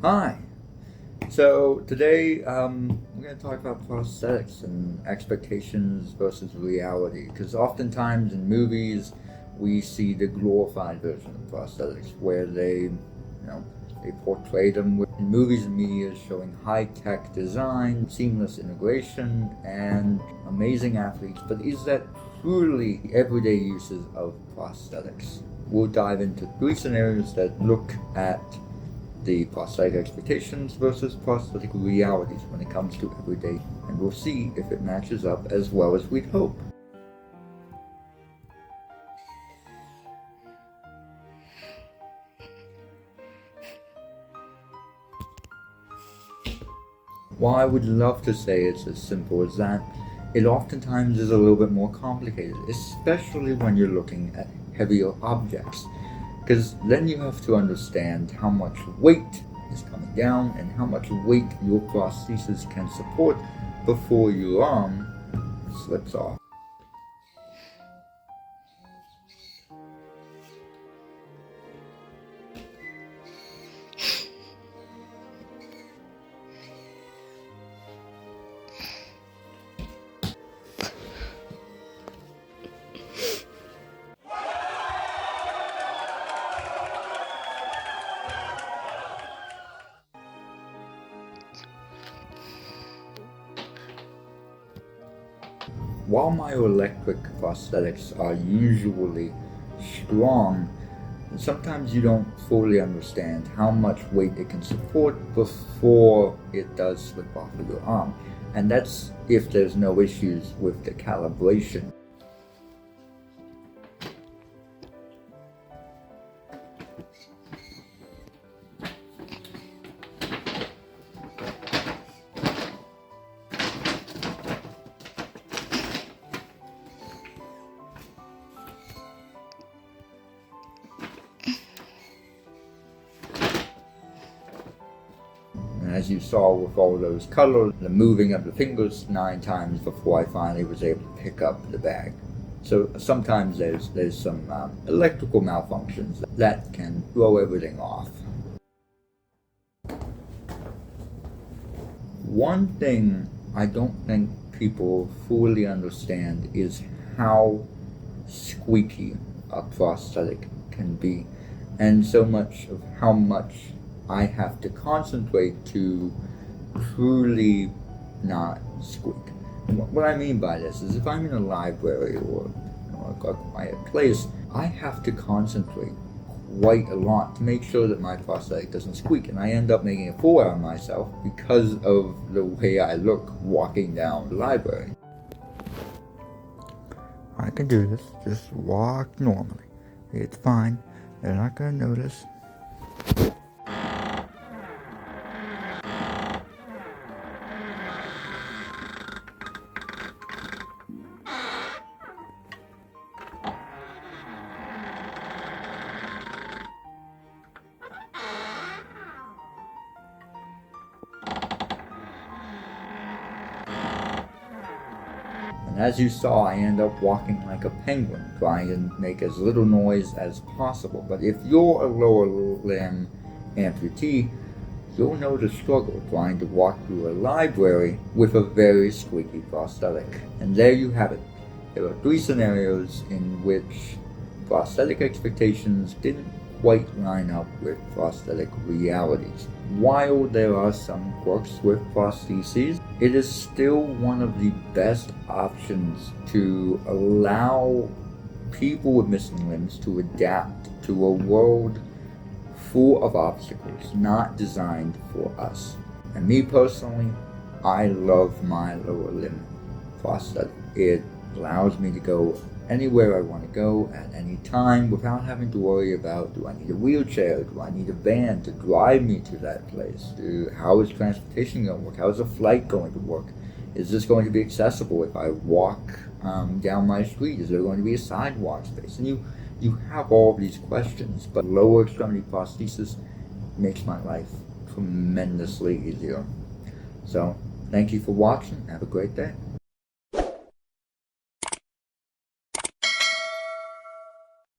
Hi. So today we're going to talk about prosthetics and expectations versus reality. Because oftentimes in movies we see the glorified version of prosthetics, where they portray them in movies and media showing high-tech design, seamless integration, and amazing athletes. But is that truly everyday uses of prosthetics? We'll dive into three scenarios that look at the prosthetic expectations versus prosthetic realities when it comes to everyday, and we'll see if it matches up as well as we'd hope. While I would love to say it's as simple as that, it oftentimes is a little bit more complicated, especially when you're looking at heavier objects. Because then you have to understand how much weight is coming down and how much weight your prosthesis can support before your arm slips off. While myoelectric prosthetics are usually strong, sometimes you don't fully understand how much weight it can support before it does slip off of your arm. And that's if there's no issues with the calibration. And as you saw with all those colors, the moving of the fingers 9 times before I finally was able to pick up the bag. So sometimes there's some electrical malfunctions that can throw everything off. One thing I don't think people fully understand is how squeaky a prosthetic can be, and so much of how much I have to concentrate to truly not squeak. And what I mean by this is if I'm in a library or a quiet place, I have to concentrate quite a lot to make sure that my prosthetic doesn't squeak, and I end up making a fool out of myself because of the way I look walking down the library. I can do this. Just walk normally. It's fine. They're not going to notice. And as you saw, I end up walking like a penguin, trying to make as little noise as possible. But if you're a lower limb amputee, you'll know the struggle trying to walk through a library with a very squeaky prosthetic. And there you have it. There are 3 scenarios in which prosthetic expectations didn't quite line up with prosthetic realities. While there are some quirks with prostheses, it is still one of the best options to allow people with missing limbs to adapt to a world full of obstacles not designed for us. And me personally, I love my lower limb prosthetic. It allows me to go anywhere I want to go at any time without having to worry about, do I need a wheelchair, do I need a van to drive me to that place, how is transportation going to work, how is a flight going to work, is this going to be accessible if I walk down my street, is there going to be a sidewalk space, and you have all of these questions, but lower extremity prosthesis makes my life tremendously easier. So thank you for watching, have a great day.